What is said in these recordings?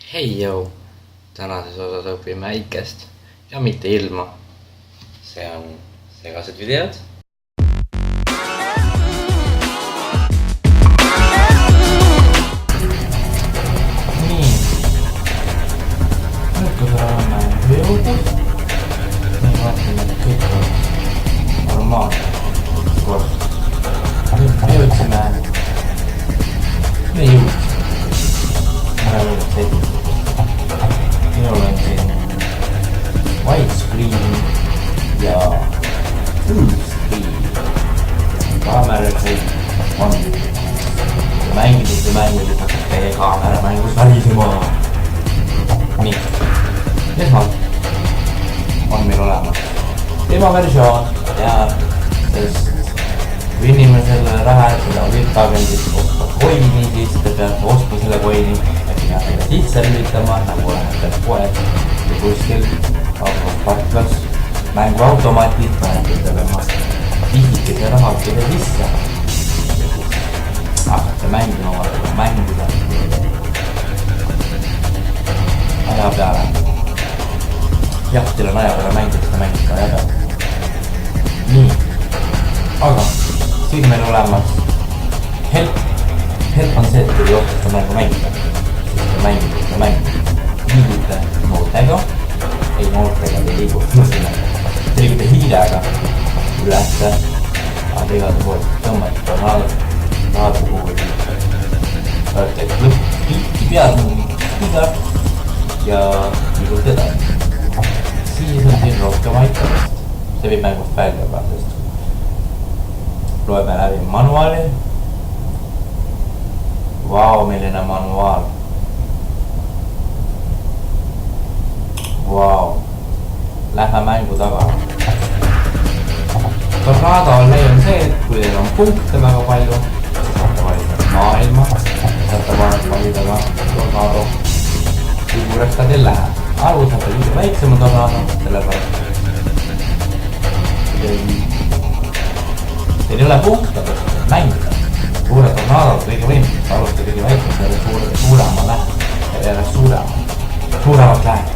Hei jõu, tänases osas õpime äikest ja mitte ilma. See on segased videod. Nii, nüüd kui me oleme jõudnud, nii vaatame, et kõik on normaalne kord. Nüüd me jõudsime, minul on siin widescreen ja full screen kaamera kõik on mängides hakkab teie kaamera mängus välisema. Nii, esmalt on meil olemas demo-versioon ja sest kui inimesele läheb seda Wiltagendist osta coini, siis te peate ostma selle coini ja peate seda sisse lülitama, nagu lähete poed ja kuskil parklas mänguautomaatid, panete tegema pisikese rahakese sisse ja siis hakkate mängima oma mängida aja peale. Jah, teil on aja peale mängida, seda mängida aja peale. Nii, aga siis meil olemas help. Help on see, et kui otsusta mängu mängida, siis te mängite liigute noortega, ei noortega te liigute hiidega ülesse, aga igalt poolt tõmmati tornaado kuhugi olete lõppi pead hiida ja liigute edasi. Siis on siin rohkem aitamist, see viib mängust välja juba, sest loeme läbi manuaali. Vau, milline manuaal. Vau. Lähme mängu taga. Tornado on see, et kui teil on punkte väga palju, saate valida maailma, saate valida ka tornado, kui juureks ta teil läheb. Arvus saate kõige väiksema tornado, sellepärast teil ei ole punkte, mängida. Suure tornaadod kõige võimsust, alusta kõige väiksem, suurema läheb ja järjest suuremat läheb.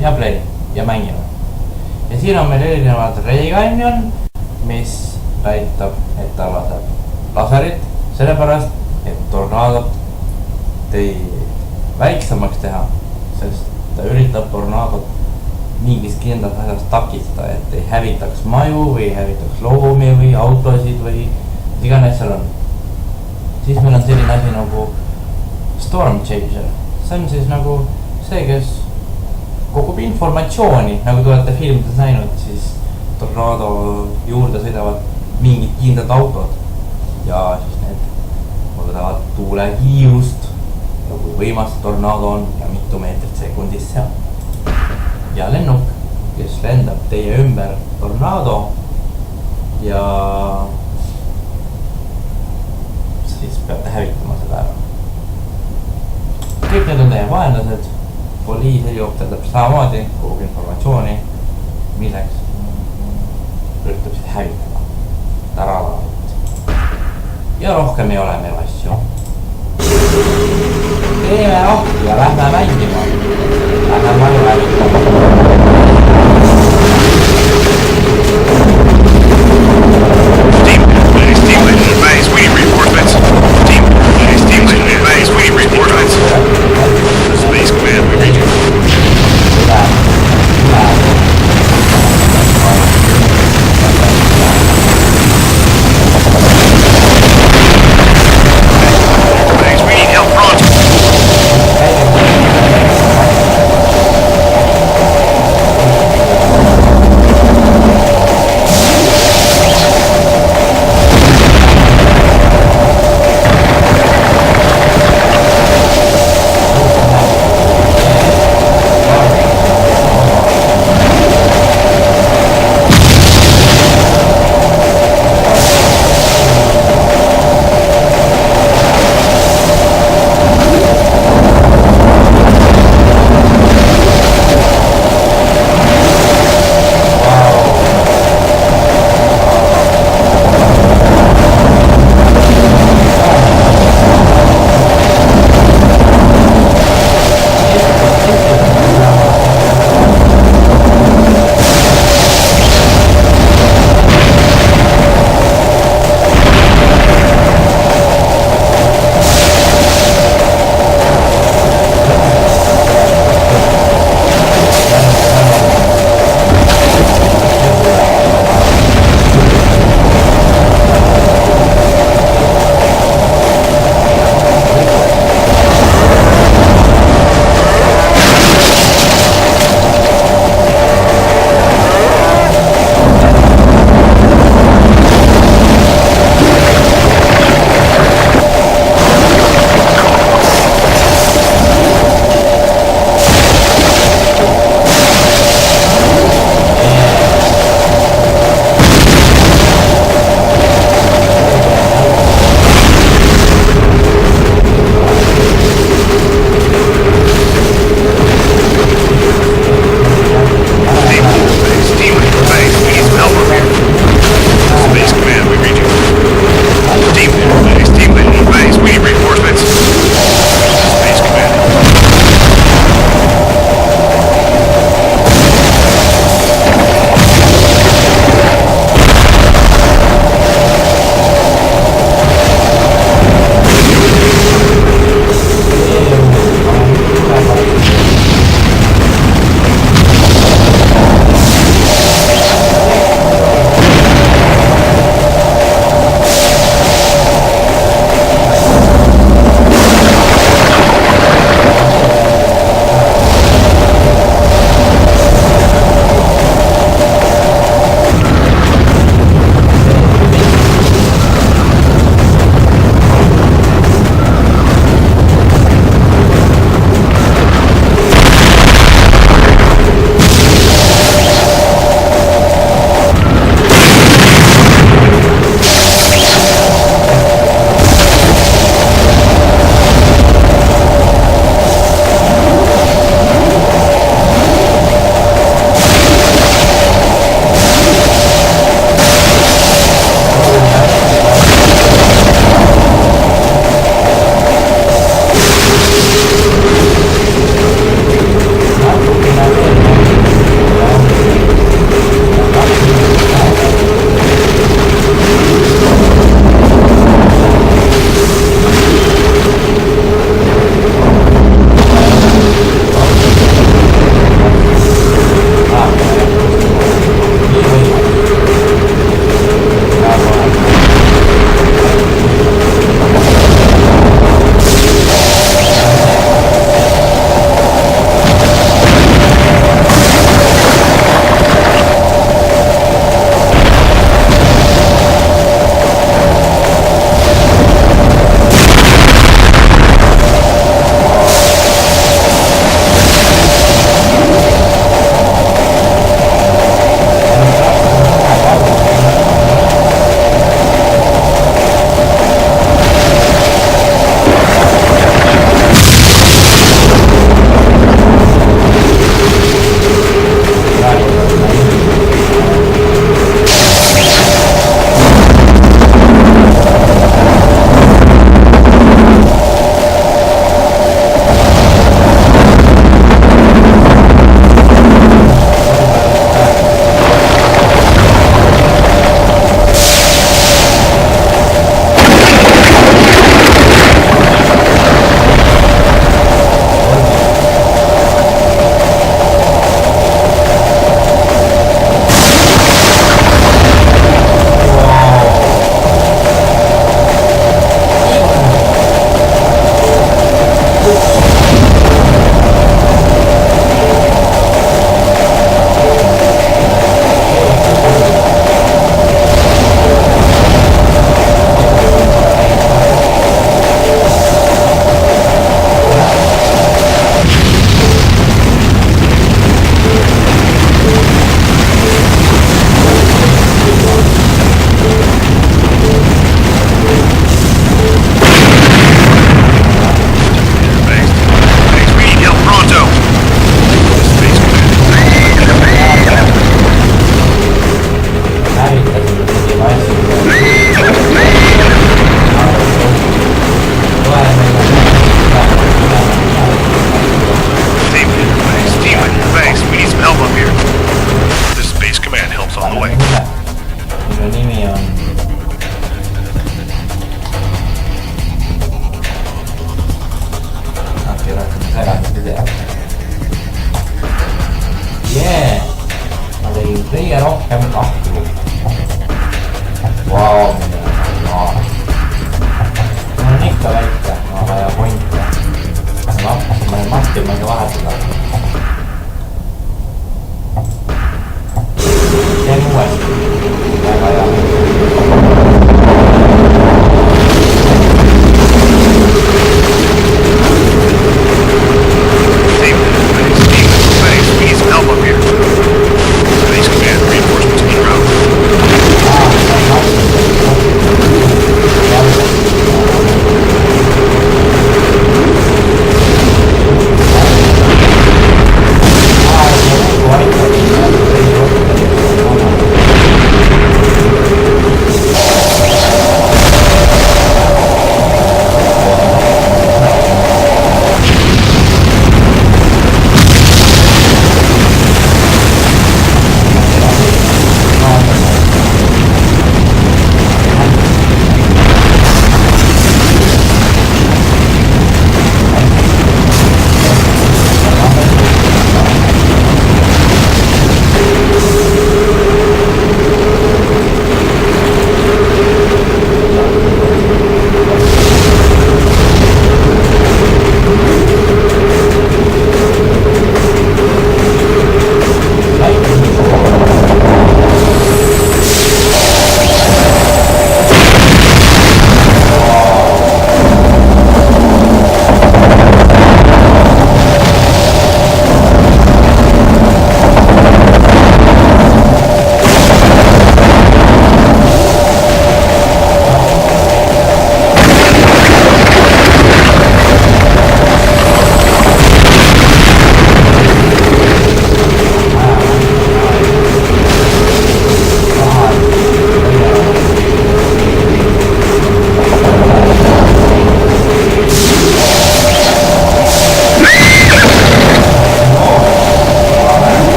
Ja play ja mängime. Ja siin on meil erinevad Ray Canyon, mis näitab, et ta laseb laserit, sellepärast, et tornaadot väiksemaks teha, sest ta üritab tornaadot mingis kindlas asjas takistada, et ei hävitaks maju või hävitaks loomi või autosid või iganes seal on. Siis meil on selline asi nagu Storm Changer. See on siis nagu see, kes kogub informatsiooni, nagu te olete filmides näinud, siis tornado juurde sõidavad mingid kindlad autod ja siis need võtavad tuulekiirust ja kui võimas tornado on ja mitu meetrit sekundis seal. Ja lennuk, kes lendab teie ümber tornado ja siis peate hävitama seda ära. Kõik need on teie vaenlased, poliis, helikopter täpselt samamoodi, kogu informatsiooni, milleks üritab siis hävitama taralaadit. Ja rohkem ei ole meil asju. Teeme lahti ja lähme mängima. Lähme maju hävitama.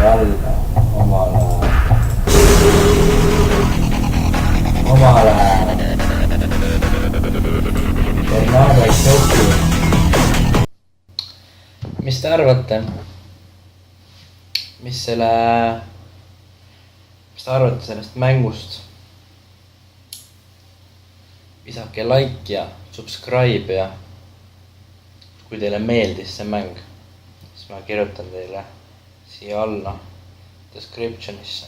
alla omale Bernardo Excelsi. mis te arvate? mis te arvate sellest mängust? visake like ja subscribe ja kui teile meeldis see mäng, siis ma kirjutan teile siia alla descriptionisse,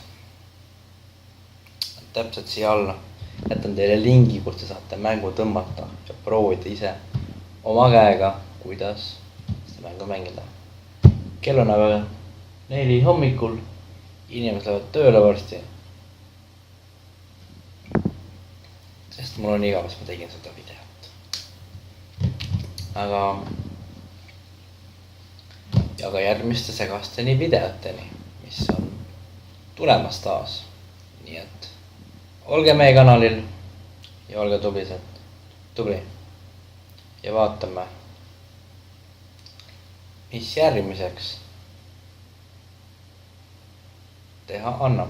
täpselt siia alla jätan teile lingi, kus te saate mängu tõmmata ja proovida ise oma käega, kuidas seda mängu mängida. kell on aga 4 hommikul, inimesed lähevad tööle varsti, sest mul on igav, ma tegin seda videot. aga järgmiste segasteni videoteni, mis on tulemas taas. nii et olge meie kanalil ja olge tubli ja vaatame, mis järgmiseks teha annab.